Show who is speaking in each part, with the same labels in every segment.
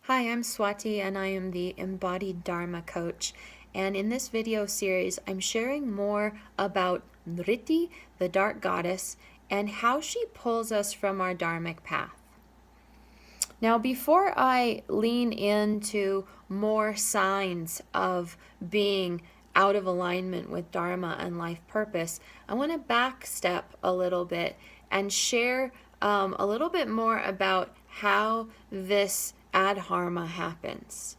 Speaker 1: Hi, I'm Swati and I am the Embodied Dharma Coach. And in this video series, I'm sharing more about Nriti, the dark goddess, and how she pulls us from our dharmic path. Now, before I lean into more signs of being out of alignment with Dharma and life purpose, I want to backstep a little bit and share a little bit more about how this adharma happens.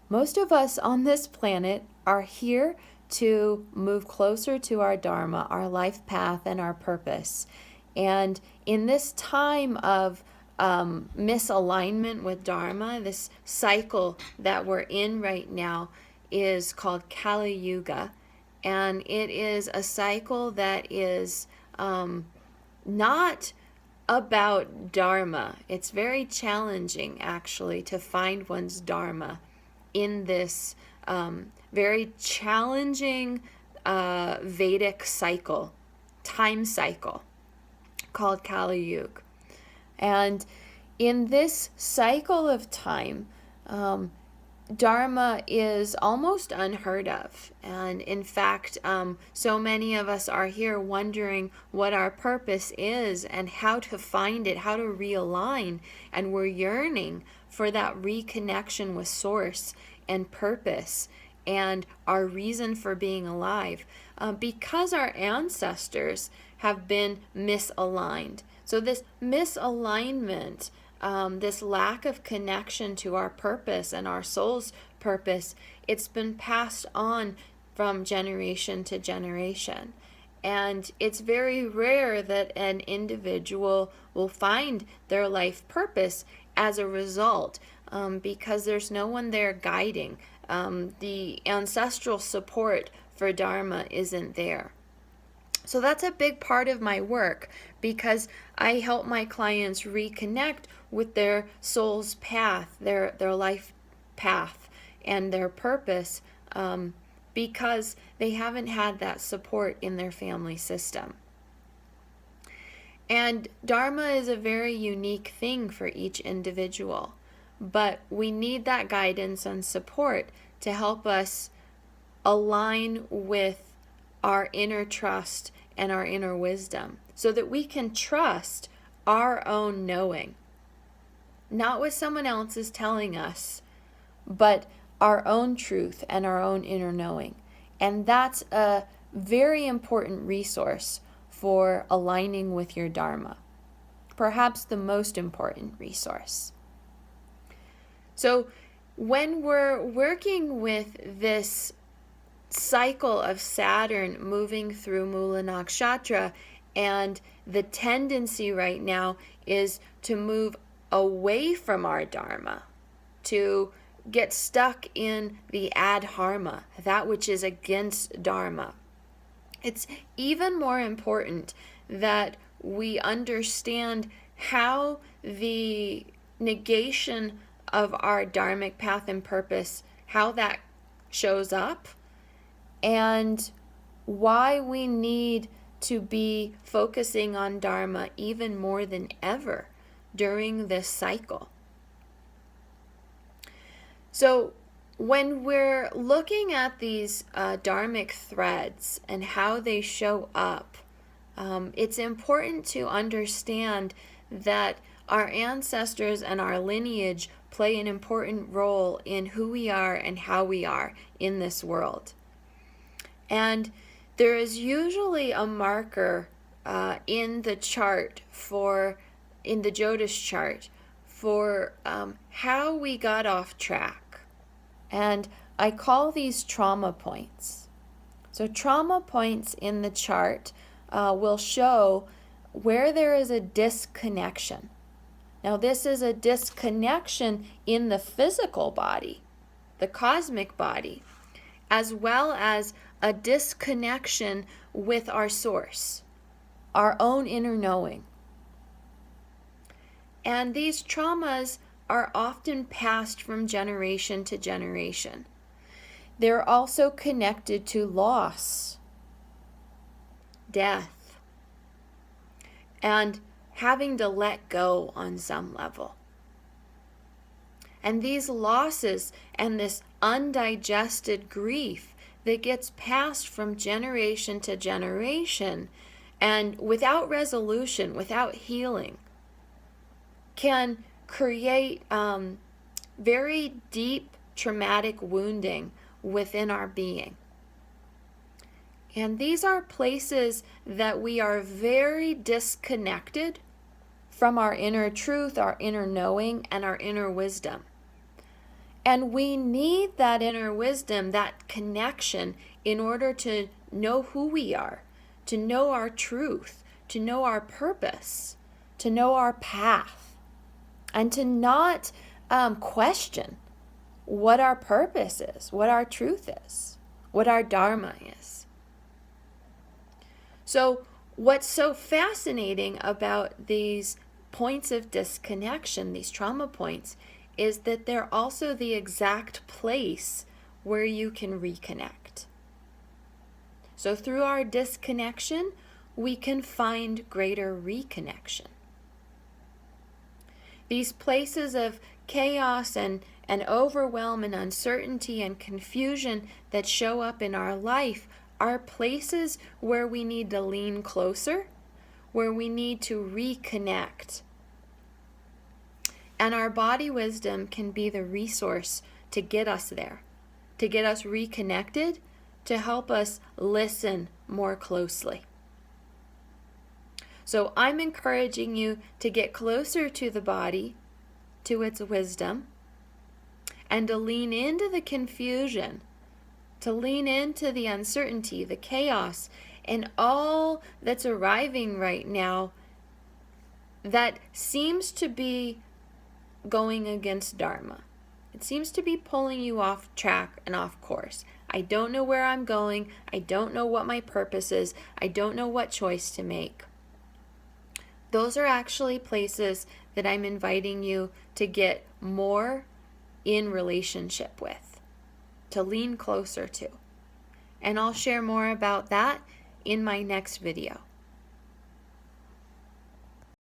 Speaker 1: Most of us on this planet are here to move closer to our Dharma, our life path, and our purpose. And in this time of misalignment with Dharma, this cycle that we're in right now is called Kali Yuga. And it is a cycle that is not about Dharma. It's very challenging, actually, to find one's Dharma in this very challenging Vedic cycle, time cycle called Kali Yuga. And in this cycle of time, Dharma is almost unheard of. And in fact, so many of us are here wondering what our purpose is and how to find it, how to realign. And we're yearning for that reconnection with source and purpose and our reason for being alive, because our ancestors have been misaligned. So this misalignment, this lack of connection to our purpose and our soul's purpose, it's been passed on from generation to generation. And it's very rare that an individual will find their life purpose as a result, because there's no one there guiding. The ancestral support for Dharma isn't there. So that's a big part of my work, because I help my clients reconnect with their soul's path, their life path, and their purpose, because they haven't had that support in their family system. And Dharma is a very unique thing for each individual, but we need that guidance and support to help us align with our inner trust and our inner wisdom, so that we can trust our own knowing, not what someone else is telling us, but our own truth and our own inner knowing. And that's a very important resource for aligning with your Dharma, perhaps the most important resource. So when we're working with this cycle of Saturn moving through Mula Nakshatra, and the tendency right now is to move away from our Dharma, to get stuck in the adharma, that which is against Dharma. It's even more important that we understand how the negation of our dharmic path and purpose, how that shows up, and why we need to be focusing on Dharma even more than ever during this cycle. So when we're looking at these dharmic threads and how they show up, it's important to understand that our ancestors and our lineage play an important role in who we are and how we are in this world. And there is usually a marker in the chart in the Jyotish chart for how we got off track. And I call these trauma points. So trauma points in the chart will show where there is a disconnection. Now, this is a disconnection in the physical body, the cosmic body, as well as a disconnection with our source, our own inner knowing. And these traumas are often passed from generation to generation. They're also connected to loss, death, and having to let go on some level. And these losses and this undigested grief that gets passed from generation to generation and without resolution, without healing, can create very deep traumatic wounding within our being. And these are places that we are very disconnected from our inner truth, our inner knowing, and our inner wisdom. And we need that inner wisdom, that connection, in order to know who we are, to know our truth, to know our purpose, to know our path, and to not question what our purpose is, what our truth is, what our dharma is. So what's so fascinating about these points of disconnection, these trauma points, is that they're also the exact place where you can reconnect. So through our disconnection, we can find greater reconnection. These places of chaos and overwhelm and uncertainty and confusion that show up in our life are places where we need to lean closer, where we need to reconnect. And our body wisdom can be the resource to get us there, to get us reconnected, to help us listen more closely. So I'm encouraging you to get closer to the body, to its wisdom, and to lean into the confusion, to lean into the uncertainty, the chaos, and all that's arriving right now that seems to be going against Dharma. It seems to be pulling you off track and off course. I don't know where I'm going. I don't know what my purpose is. I don't know what choice to make. Those are actually places that I'm inviting you to get more in relationship with, to lean closer to. And I'll share more about that in my next video.